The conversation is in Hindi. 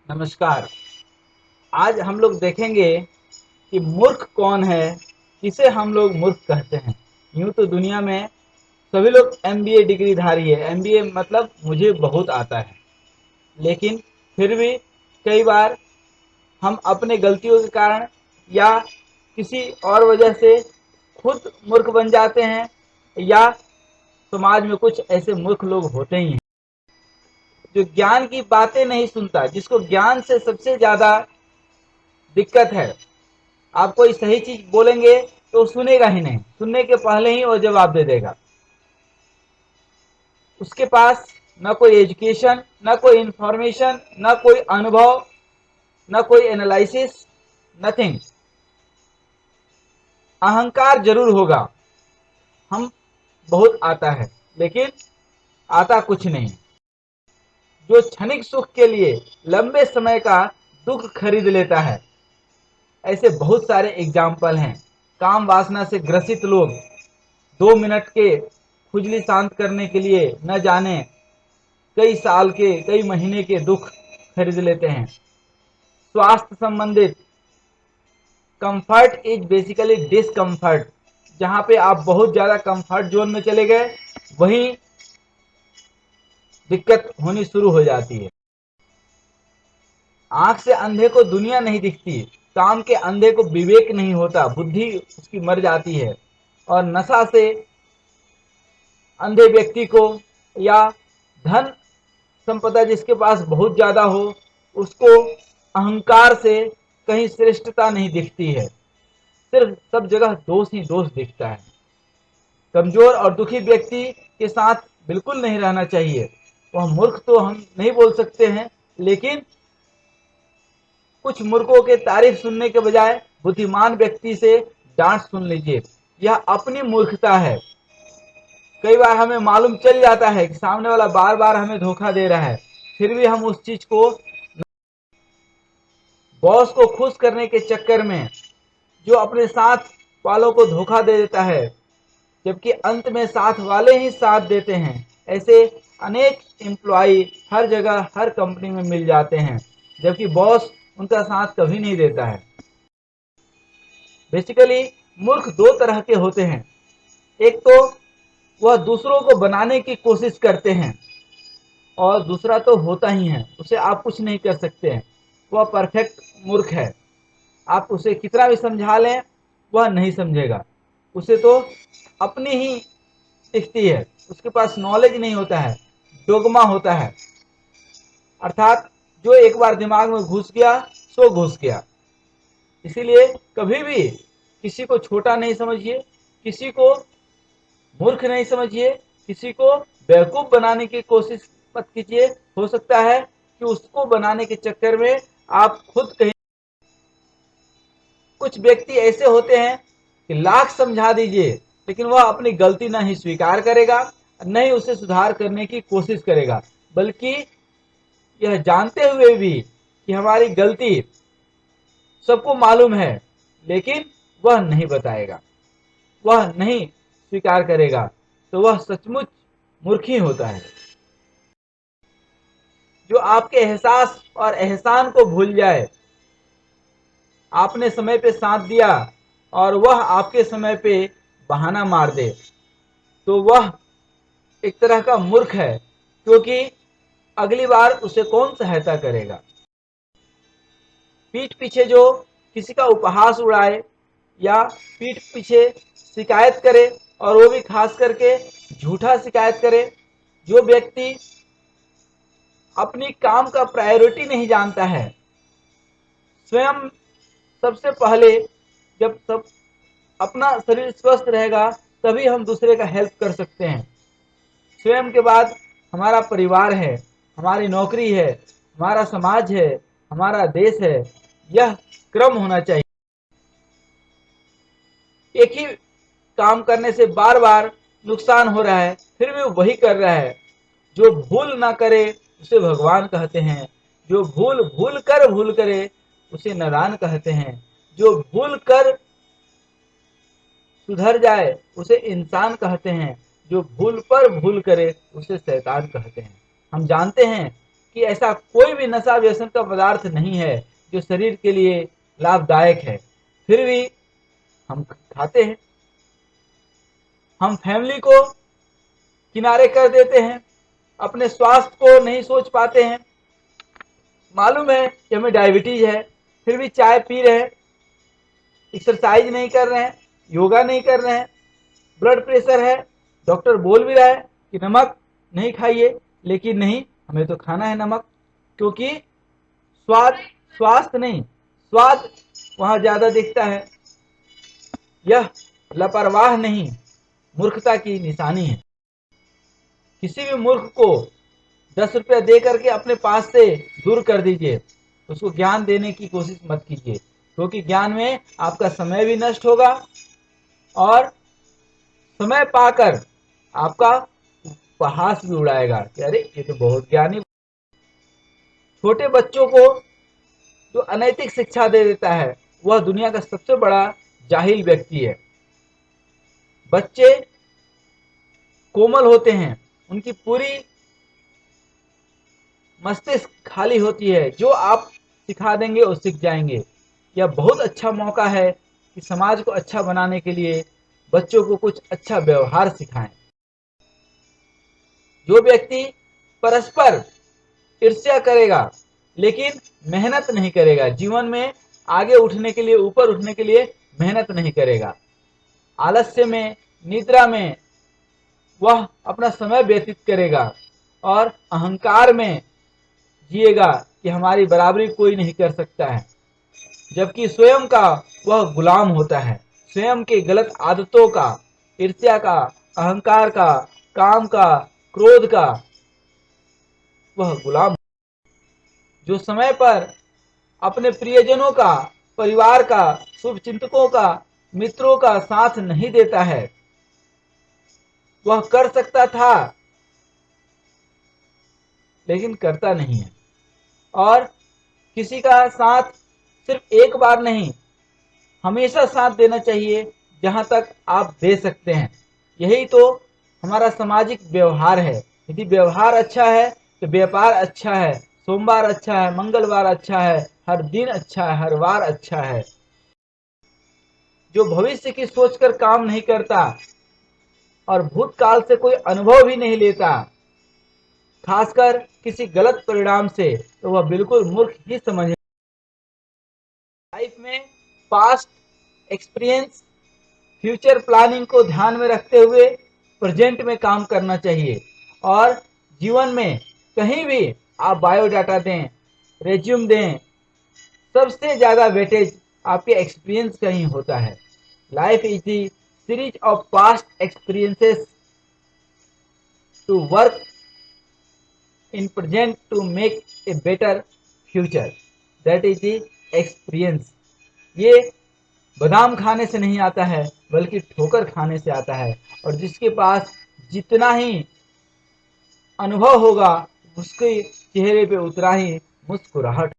नमस्कार। आज हम लोग देखेंगे कि मूर्ख कौन है, किसे हम लोग मूर्ख कहते हैं। यूं तो दुनिया में सभी लोग एमबीए डिग्रीधारी है। एमबीए मतलब मुझे बहुत आता है, लेकिन फिर भी कई बार हम अपने गलतियों के कारण या किसी और वजह से खुद मूर्ख बन जाते हैं, या समाज में कुछ ऐसे मूर्ख लोग होते ही हैं जो ज्ञान की बातें नहीं सुनता, जिसको ज्ञान से सबसे ज्यादा दिक्कत है। आप कोई सही चीज बोलेंगे तो सुनेगा ही नहीं, सुनने के पहले ही वो जवाब दे देगा। उसके पास न कोई एजुकेशन, न कोई इंफॉर्मेशन, न कोई अनुभव, न कोई एनालिसिस, नथिंग। अहंकार जरूर होगा, हम बहुत आता है, लेकिन आता कुछ नहीं। जो क्षणिक सुख के लिए लंबे समय का दुख खरीद लेता है, ऐसे बहुत सारे एग्जाम्पल हैं। काम वासना से ग्रसित लोग 2 मिनट के खुजली शांत करने के लिए न जाने कई साल के, कई महीने के दुख खरीद लेते हैं। स्वास्थ्य संबंधित कंफर्ट इज बेसिकली डिसकंफर्ट। जहां पे आप बहुत ज्यादा कंफर्ट जोन में चले गए, वहीं दिक्कत होनी शुरू हो जाती है। आंख से अंधे को दुनिया नहीं दिखती, काम के अंधे को विवेक नहीं होता, बुद्धि उसकी मर जाती है। और नशा से अंधे व्यक्ति को, या धन संपदा जिसके पास बहुत ज्यादा हो, उसको अहंकार से कहीं श्रेष्ठता नहीं दिखती है, सिर्फ सब जगह दोष ही दोष दिखता है। कमजोर और दुखी व्यक्ति के साथ बिल्कुल नहीं रहना चाहिए। वह मूर्ख तो हम नहीं बोल सकते हैं, लेकिन कुछ मूर्खों के तारीफ सुनने के बजाय बुद्धिमान व्यक्ति से डांट सुन लीजिए। यह अपनी मूर्खता है। कई बार हमें मालूम चल जाता है कि सामने वाला बार बार हमें धोखा दे रहा है, फिर भी हम उस चीज को, बॉस को खुश करने के चक्कर में जो अपने साथ वालों को धोखा दे देता है, जबकि अंत में साथ वाले ही साथ देते हैं। ऐसे अनेक एम्प्लॉय हर जगह हर कंपनी में मिल जाते हैं, जबकि बॉस उनका साथ कभी नहीं देता है। बेसिकली मूर्ख दो तरह के होते हैं। एक तो वह दूसरों को बनाने की कोशिश करते हैं, और दूसरा तो होता ही है, उसे आप कुछ नहीं कर सकते हैं। वह परफेक्ट मूर्ख है। आप उसे कितना भी समझा लें, वह नहीं समझेगा। उसे तो अपनी ही दिखती है, उसके पास नॉलेज नहीं होता है, डोगमा होता है। अर्थात जो एक बार दिमाग में घुस गया सो घुस गया। इसीलिए कभी भी किसी को छोटा नहीं समझिए, किसी को मूर्ख नहीं समझिए, किसी को बेवकूफ बनाने की कोशिश मत कीजिए। हो सकता है कि उसको बनाने के चक्कर में आप खुद कहीं। कुछ व्यक्ति ऐसे होते हैं कि लाख समझा दीजिए, लेकिन वह अपनी गलती न ही स्वीकार करेगा, न ही उसे सुधार करने की कोशिश करेगा, बल्कि यह जानते हुए भी कि हमारी गलती सबको मालूम है, लेकिन वह नहीं बताएगा, वह नहीं स्वीकार करेगा, तो वह सचमुच मूर्ख ही होता है। जो आपके एहसास और एहसान को भूल जाए, आपने समय पे साथ दिया और वह आपके समय पे बहाना मार दे, तो वह एक तरह का मूर्ख है, क्योंकि अगली बार उसे कौन सहायता करेगा। पीठ पीछे जो किसी का उपहास उड़ाए, या पीठ पीछे शिकायत करे, और वो भी खास करके झूठा शिकायत करे, जो व्यक्ति अपनी काम का प्रायोरिटी नहीं जानता है, स्वयं सबसे पहले, जब सब अपना शरीर स्वस्थ रहेगा तभी हम दूसरे का हेल्प कर सकते हैं। स्वयं के बाद हमारा परिवार है, हमारी नौकरी है, हमारा समाज है, हमारा देश है। यह क्रम होना चाहिए। एक ही काम करने से बार बार नुकसान हो रहा है, फिर भी वही कर रहा है। जो भूल ना करे उसे भगवान कहते हैं, जो भूल भूल करे उसे नादान कहते हैं, जो भूल कर सुधर जाए उसे इंसान कहते हैं, जो भूल पर भूल करे उसे शैतान कहते हैं। हम जानते हैं कि ऐसा कोई भी नशा व्यसन का पदार्थ नहीं है जो शरीर के लिए लाभदायक है, फिर भी हम खाते हैं। हम फैमिली को किनारे कर देते हैं, अपने स्वास्थ्य को नहीं सोच पाते हैं। मालूम है कि हमें डायबिटीज है, फिर भी चाय पी रहे हैं, एक्सरसाइज नहीं कर रहे हैं, योगा नहीं कर रहे हैं। ब्लड प्रेशर है, डॉक्टर बोल भी रहा है कि नमक नहीं खाइए, लेकिन नहीं, हमें तो खाना है नमक, क्योंकि स्वास्थ्य नहीं, स्वाद वहां ज्यादा दिखता है। यह लापरवाह नहीं, मूर्खता की निशानी है। किसी भी मूर्ख को 10 रुपया दे करके अपने पास से दूर कर दीजिए, उसको ज्ञान देने की कोशिश मत कीजिए, क्योंकि ज्ञान में आपका समय भी नष्ट होगा और समय पाकर आपका उपहास भी उड़ाएगा कि अरे ये तो बहुत ज्ञानी। छोटे बच्चों को जो अनैतिक शिक्षा दे देता है वह दुनिया का सबसे बड़ा जाहिल व्यक्ति है। बच्चे कोमल होते हैं, उनकी पूरी मस्तिष्क खाली होती है, जो आप सिखा देंगे वो सीख जाएंगे। यह बहुत अच्छा मौका है कि समाज को अच्छा बनाने के लिए बच्चों को कुछ अच्छा व्यवहार सिखाएं। जो व्यक्ति परस्पर ईर्ष्या करेगा लेकिन मेहनत नहीं करेगा, जीवन में आगे उठने के लिए, ऊपर उठने के लिए मेहनत नहीं करेगा, आलस्य में, निद्रा में वह अपना समय व्यतीत करेगा और अहंकार में जिएगा कि हमारी बराबरी कोई नहीं कर सकता है, जबकि स्वयं का वह गुलाम होता है, स्वयं के गलत आदतों का, ईर्ष्या का, अहंकार का, काम का, क्रोध का वह गुलाम। जो समय पर अपने प्रियजनों का, परिवार का, शुभचिंतकों का, मित्रों का साथ नहीं देता है, वह कर सकता था लेकिन करता नहीं है। और किसी का साथ सिर्फ एक बार नहीं, हमेशा साथ देना चाहिए जहां तक आप दे सकते हैं। यही तो हमारा सामाजिक व्यवहार है। यदि व्यवहार अच्छा है तो व्यापार अच्छा है, सोमवार अच्छा है, मंगलवार अच्छा है, हर दिन अच्छा है, हर वार अच्छा है। जो भविष्य की सोचकर काम नहीं करता और भूतकाल से कोई अनुभव भी नहीं लेता, खासकर किसी गलत परिणाम से, तो वह बिल्कुल मूर्ख ही समझ। लाइफ में पास्ट एक्सपीरियंस, फ्यूचर प्लानिंग को ध्यान में रखते हुए प्रेजेंट में काम करना चाहिए। और जीवन में कहीं भी आप बायोडाटा दें, रेज्यूम दें, सबसे ज्यादा वेटेज आपके एक्सपीरियंस का ही होता है। Life is the series of past experiences to work in present to make a better future, that is the experience. ये बादाम खाने से नहीं आता है बल्कि ठोकर खाने से आता है, और जिसके पास जितना ही अनुभव होगा उसके चेहरे पे उतना ही मुस्कुराहट।